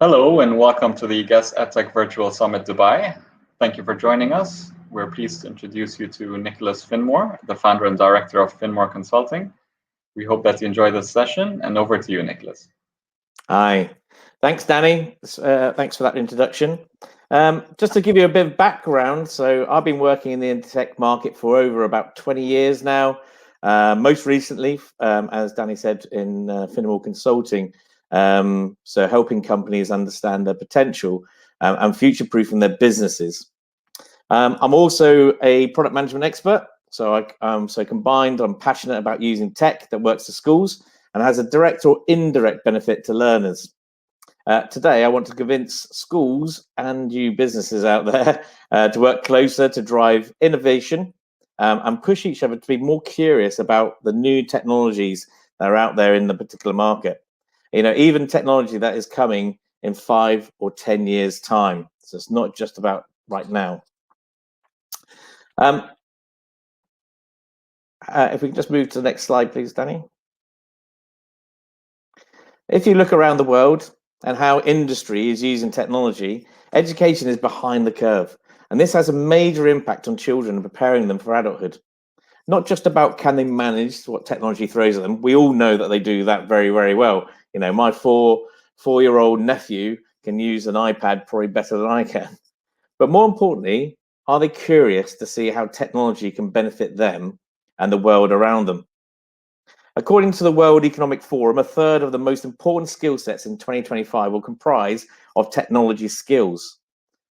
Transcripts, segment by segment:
Hello and welcome to the Guest Edtech Virtual Summit Dubai. Thank you for joining us. We're pleased to introduce you to Nicholas Finnemore, the founder and director of Finnemore Consulting. We hope that you enjoy this session, and over to you, Nicholas. Hi. Thanks, Danny. Thanks for that introduction. Just to give you a bit of background, so I've been working in the Edtech market for over about 20 years now. Most recently, as Danny said, in Finnemore Consulting, so helping companies understand their potential and future-proofing their businesses. I'm also a product management expert, so combined, I'm passionate about using tech that works for schools and has a direct or indirect benefit to learners. Today, I want to convince schools and you businesses out there to work closer to drive innovation and push each other to be more curious about the new technologies that are out there in the particular market. Even technology that is coming in 5 or 10 years' time. So it's not just about right now. If we can just move to the next slide, please, Danny. If you look around the world and how industry is using technology, education is behind the curve. And this has a major impact on children and preparing them for adulthood. Not just about can they manage what technology throws at them. We all know that they do that very, very well. My four-year-old nephew can use an iPad probably better than I can. But more importantly, are they curious to see how technology can benefit them and the world around them? According to the World Economic Forum, a third of the most important skill sets in 2025 will comprise of technology skills,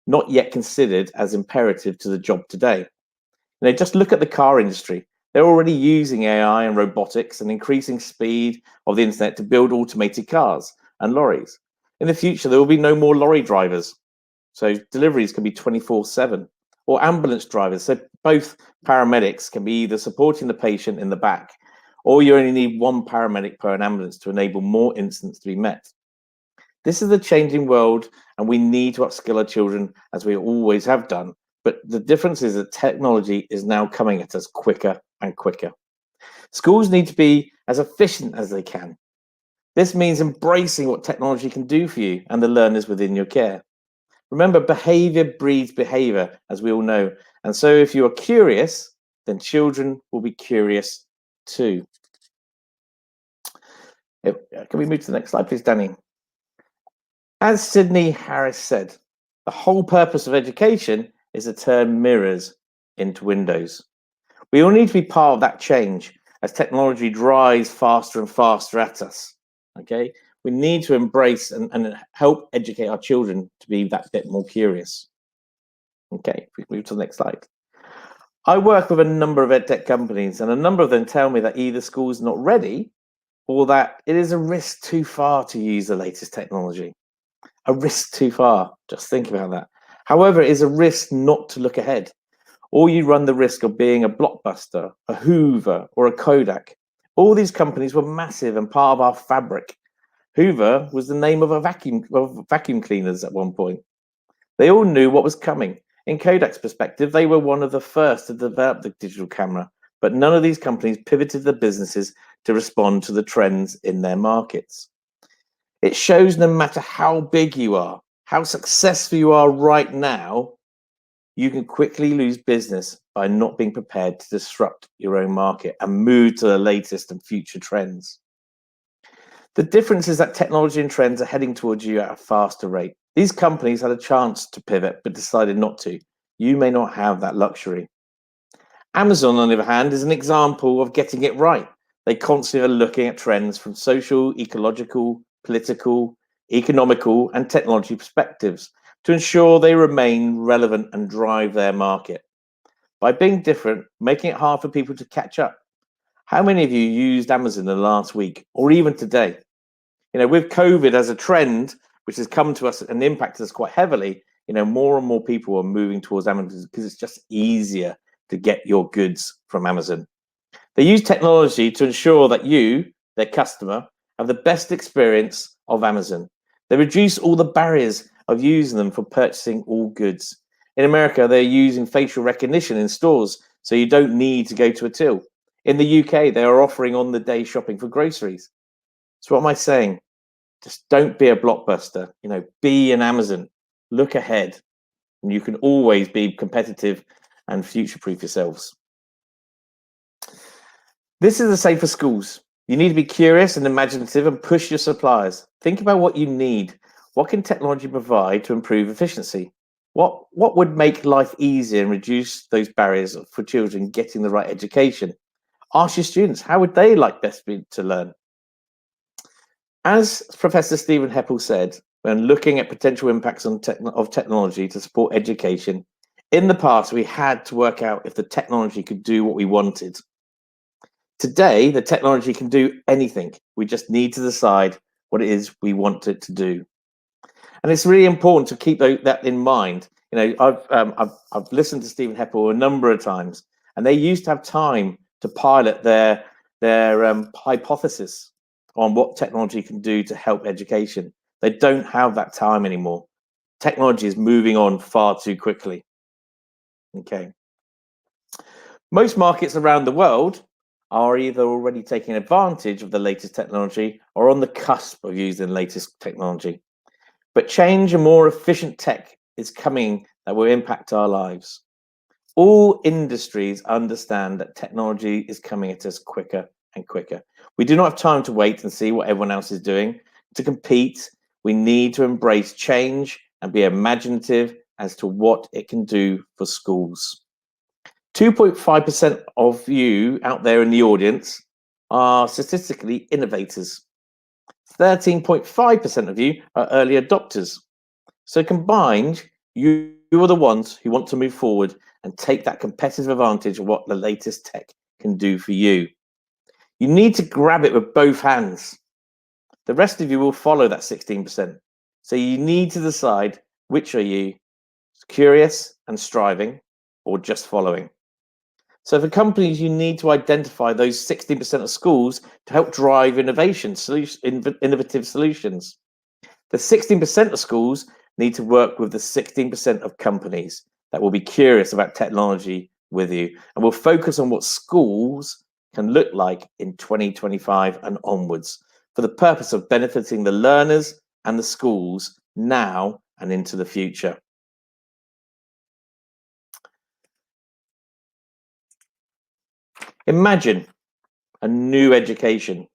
not yet considered as imperative to the job today. Just look at the car industry. They're already using AI and robotics and increasing speed of the internet to build automated cars and lorries. In the future, there will be no more lorry drivers. So deliveries can be 24/7, or ambulance drivers. So both paramedics can be either supporting the patient in the back, or you only need one paramedic per an ambulance to enable more incidents to be met. This is the changing world, and we need to upskill our children as we always have done. But the difference is that technology is now coming at us quicker and quicker. Schools need to be as efficient as they can. This means embracing what technology can do for you and the learners within your care. Remember, behavior breeds behavior, as we all know. And so if you are curious, then children will be curious too. Can we move to the next slide, please, Danny? As Sydney Harris said, the whole purpose of education is to turn mirrors into windows. We all need to be part of that change as technology drives faster and faster at us. Okay, we need to embrace and help educate our children to be that bit more curious. Okay, if we move to the next slide. I work with a number of edtech companies, and a number of them tell me that either school's not ready or that it is a risk too far to use the latest technology. A risk too far, just think about that. However, it is a risk not to look ahead, or you run the risk of being a Blockbuster, a Hoover, or a Kodak. All these companies were massive and part of our fabric. Hoover was the name of vacuum cleaners at one point. They all knew what was coming. In Kodak's perspective, they were one of the first to develop the digital camera, but none of these companies pivoted their businesses to respond to the trends in their markets. It shows no matter how big you are, how successful you are right now, you can quickly lose business by not being prepared to disrupt your own market and move to the latest and future trends. The difference is that technology and trends are heading towards you at a faster rate. These companies had a chance to pivot but decided not to. You may not have that luxury. Amazon, on the other hand, is an example of getting it right. They constantly are looking at trends from social, ecological, political, economical, and technology perspectives to ensure they remain relevant and drive their market. By being different, making it hard for people to catch up. How many of you used Amazon in the last week or even today? With COVID as a trend, which has come to us and impacted us quite heavily, more and more people are moving towards Amazon because it's just easier to get your goods from Amazon. They use technology to ensure that you, their customer, have the best experience of Amazon. They reduce all the barriers of using them for purchasing all goods. In America, they're using facial recognition in stores, so you don't need to go to a till. In the UK, they are offering on-the-day shopping for groceries. So what am I saying? Just don't be a blockbuster. Be an Amazon. Look ahead, and you can always be competitive and future-proof yourselves. This is the same for schools. You need to be curious and imaginative and push your suppliers. Think about what you need. What can technology provide to improve efficiency? What would make life easier and reduce those barriers for children getting the right education? Ask your students, how would they like best to learn? As Professor Stephen Heppel said, when looking at potential impacts of technology to support education, in the past, we had to work out if the technology could do what we wanted. Today, the technology can do anything. We just need to decide what it is we want it to do. And it's really important to keep that in mind. I've listened to Stephen Heppel a number of times, and they used to have time to pilot their hypothesis on what technology can do to help education. They don't have that time anymore. Technology is moving on far too quickly. Okay. Most markets around the world are either already taking advantage of the latest technology or on the cusp of using the latest technology. But change and more efficient tech is coming that will impact our lives. All industries understand that technology is coming at us quicker and quicker. We do not have time to wait and see what everyone else is doing. To compete, we need to embrace change and be imaginative as to what it can do for schools. 2.5% of you out there in the audience are statistically innovators. 13.5% of you are early adopters. So combined, you are the ones who want to move forward and take that competitive advantage of what the latest tech can do for you. You need to grab it with both hands. The rest of you will follow that 16%. So you need to decide which are you, curious and striving, or just following. So for companies, you need to identify those 16% of schools to help drive innovative solutions. The 16% of schools need to work with the 16% of companies that will be curious about technology with you, and will focus on what schools can look like in 2025 and onwards for the purpose of benefiting the learners and the schools now and into the future. Imagine a new education.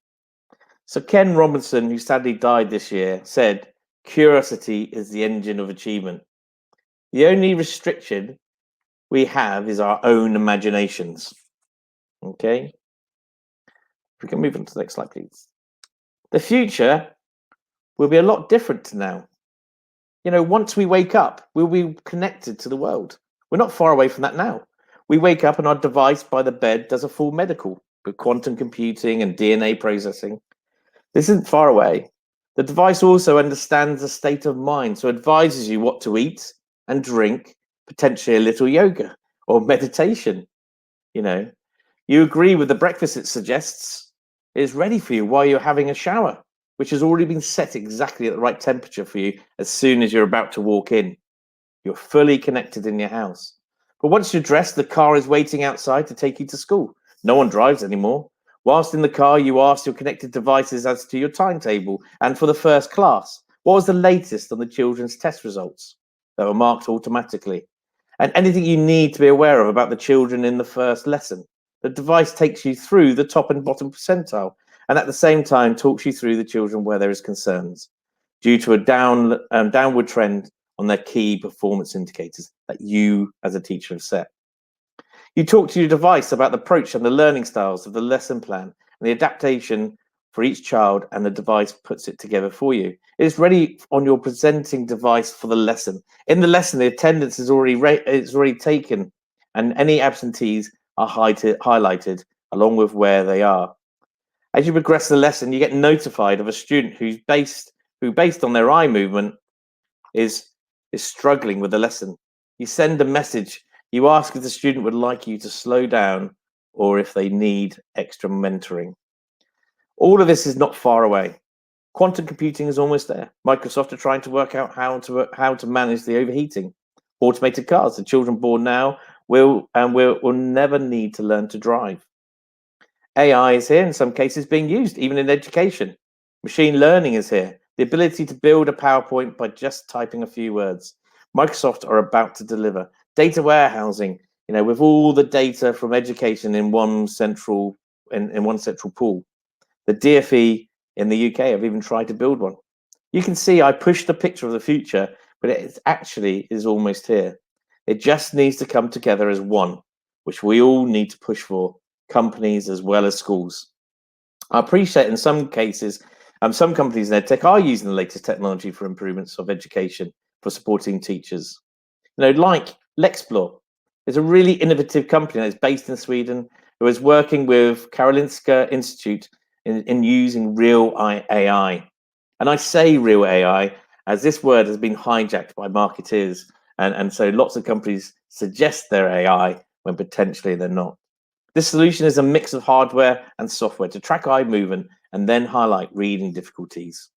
So Ken Robinson, who sadly died this year, said, "Curiosity is the engine of achievement. The only restriction we have is our own imaginations." Okay. If we can move on to the next slide, please. The future will be a lot different to now. Once we wake up, we'll be connected to the world. We're not far away from that now. We wake up and our device by the bed does a full medical with quantum computing and DNA processing. This isn't far away. The device also understands the state of mind, so advises you what to eat and drink, potentially a little yoga or meditation. You agree with the breakfast it suggests. It is ready for you while you're having a shower, which has already been set exactly at the right temperature for you as soon as you're about to walk in. You're fully connected in your house. But once you're dressed, the car is waiting outside to take you to school. No one drives anymore. Whilst in the car, you ask your connected devices as to your timetable and for the first class. What was the latest on the children's test results that were marked automatically? And anything you need to be aware of about the children in the first lesson. The device takes you through the top and bottom percentile, and at the same time talks you through the children where there is concerns due to a downward trend on their key performance indicators that you as a teacher have set. You talk to your device about the approach and the learning styles of the lesson plan and the adaptation for each child, and the device puts it together for you. It is ready on your presenting device for the lesson. In the lesson, the attendance is already taken, and any absentees are highlighted along with where they are. As you progress the lesson, you get notified of a student who based on their eye movement is struggling with the lesson. You send a message. You ask if the student would like you to slow down or if they need extra mentoring. All of this is not far away. Quantum computing is almost there. Microsoft are trying to work out how to manage the overheating. Automated cars. The children born now will never need to learn to drive. AI is here, in some cases being used, even in education. Machine learning is here. the ability to build a PowerPoint by just typing a few words. Microsoft are about to deliver data warehousing, with all the data from education in one central pool. The DfE in the UK have even tried to build one. You can see I pushed the picture of the future, but it actually is almost here. It just needs to come together as one, which we all need to push for, companies as well as schools. I appreciate in some cases, some companies in EdTech are using the latest technology for improvements of education for supporting teachers. Like Lexplore is a really innovative company that's based in Sweden who is working with Karolinska Institute in using real AI. And I say real AI as this word has been hijacked by marketeers. And so lots of companies suggest they're AI when potentially they're not. This solution is a mix of hardware and software to track eye movement and then highlight reading difficulties,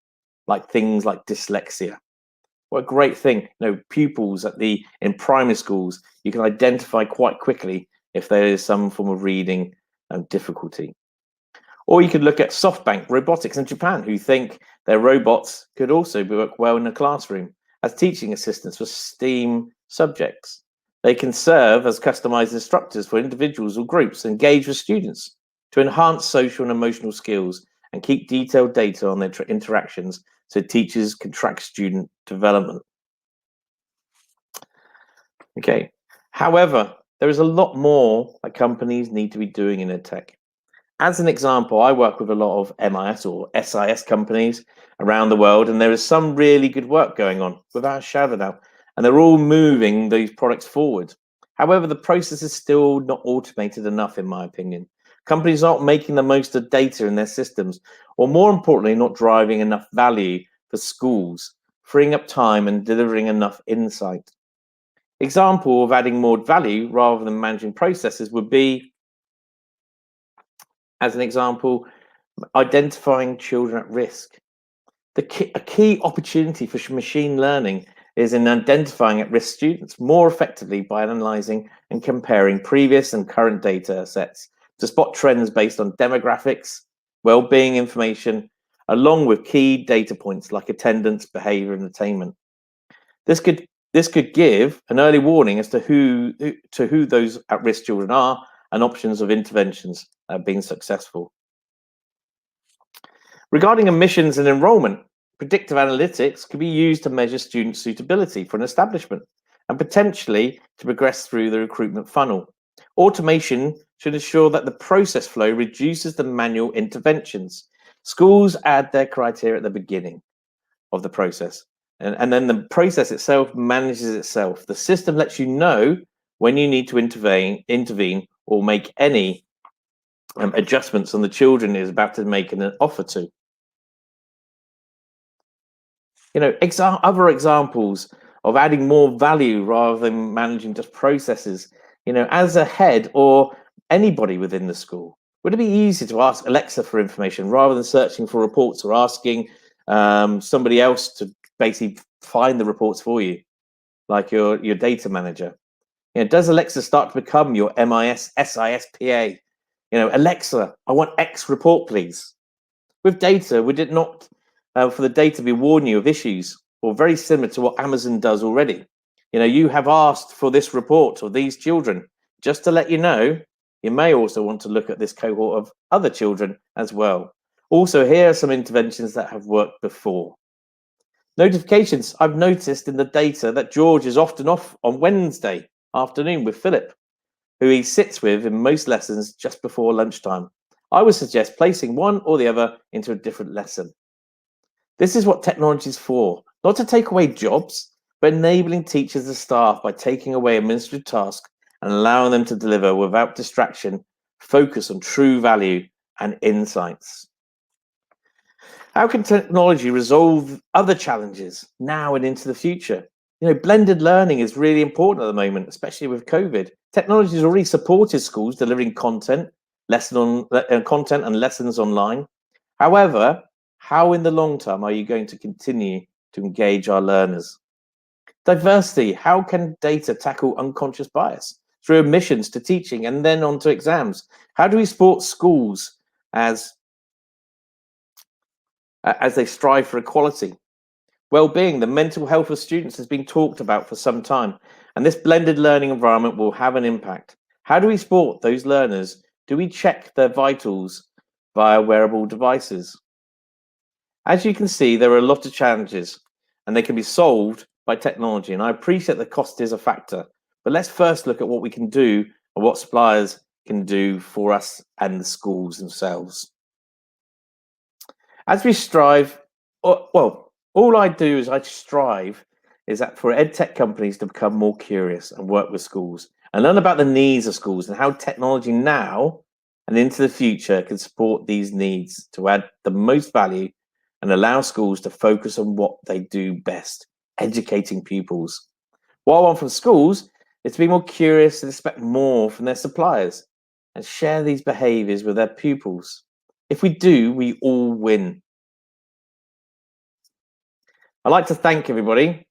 like things like dyslexia. What a great thing. Pupils in primary schools, you can identify quite quickly if there is some form of reading difficulty. Or you could look at SoftBank Robotics in Japan, who think their robots could also work well in a classroom as teaching assistants for STEAM subjects. They can serve as customized instructors for individuals or groups, engage with students to enhance social and emotional skills and keep detailed data on their interactions so teachers can track student development. Okay. However, there is a lot more that companies need to be doing in EdTech. As an example, I work with a lot of MIS or SIS companies around the world, and there is some really good work going on, without a shadow of a doubt, and they're all moving these products forward. However, the process is still not automated enough, in my opinion. Companies aren't making the most of data in their systems, or more importantly, not driving enough value for schools, freeing up time and delivering enough insight. Example of adding more value rather than managing processes would be, as an example, identifying children at risk. A key opportunity for machine learning is in identifying at-risk students more effectively by analyzing and comparing previous and current data sets to spot trends based on demographics, well-being information, along with key data points like attendance, behavior, and attainment. This could give an early warning as to who those at-risk children are and options of interventions being successful. Regarding admissions and enrollment, predictive analytics can be used to measure student suitability for an establishment and potentially to progress through the recruitment funnel. Automation should ensure that the process flow reduces the manual interventions. Schools add their criteria at the beginning of the process, and then the process itself manages itself. The system lets you know when you need to intervene or make any adjustments on the children is about to make an offer to. Other examples of adding more value rather than managing just processes, as a head or anybody within the school, would it be easy to ask Alexa for information rather than searching for reports or asking somebody else to basically find the reports for you, like your data manager? Does Alexa start to become your MIS, SIS PA? Alexa, I want X report, please. With data, would it not for the data be warning you of issues, or very similar to what Amazon does already? You have asked for this report or these children. Just to let you know, you may also want to look at this cohort of other children as well. Also, here are some interventions that have worked before. Notifications. I've noticed in the data that George is often off on Wednesday afternoon with Philip, who he sits with in most lessons just before lunchtime. I would suggest placing one or the other into a different lesson. This is what technology is for, not to take away jobs, but enabling teachers and staff by taking away administrative tasks and allowing them to deliver without distraction, focus on true value and insights. How can technology resolve other challenges now and into the future? Blended learning is really important at the moment, especially with COVID. Technology has already supported schools delivering content and lessons online. However, how in the long term are you going to continue to engage our learners? Diversity. How can data tackle unconscious bias through admissions to teaching and then on to exams? How do we support schools as as they strive for equality. Well-being, the mental health of students has been talked about for some time, and this blended learning environment will have an impact. How do we support those learners? Do we check their vitals via wearable devices? As you can see, there are a lot of challenges, and they can be solved by technology, and I appreciate the cost is a factor, but let's first look at what we can do and what suppliers can do for us and the schools themselves. As we strive, well, all I do is I strive is that for EdTech companies to become more curious and work with schools and learn about the needs of schools and how technology now and into the future can support these needs to add the most value and allow schools to focus on what they do best, educating pupils. What I want from schools is to be more curious and expect more from their suppliers and share these behaviors with their pupils. If we do, we all win. I'd like to thank everybody.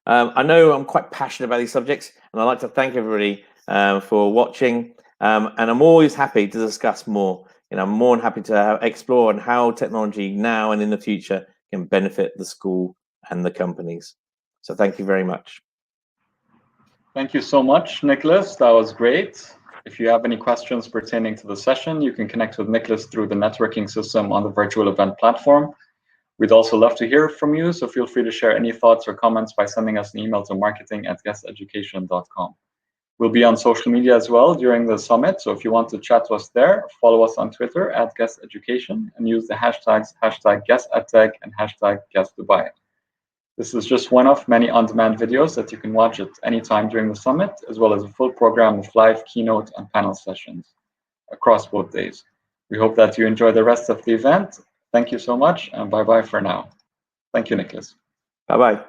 I know I'm quite passionate about these subjects, and I'd like to thank everybody for watching. And I'm always happy to discuss more. I'm more than happy to explore on how technology now and in the future can benefit the school and the companies. So thank you very much. Thank you so much, Nicholas. That was great. If you have any questions pertaining to the session, you can connect with Nicholas through the networking system on the virtual event platform. We'd also love to hear from you, so feel free to share any thoughts or comments by sending us an email to marketing@guesteducation.com. We'll be on social media as well during the summit, so if you want to chat to us there, follow us on Twitter @guesteducation and use the hashtags #GuestEdtech and #GuestDubai. This is just one of many on-demand videos that you can watch at any time during the summit, as well as a full program of live keynote and panel sessions across both days. We hope that you enjoy the rest of the event. Thank you so much, and bye-bye for now. Thank you, Nicholas. Bye-bye.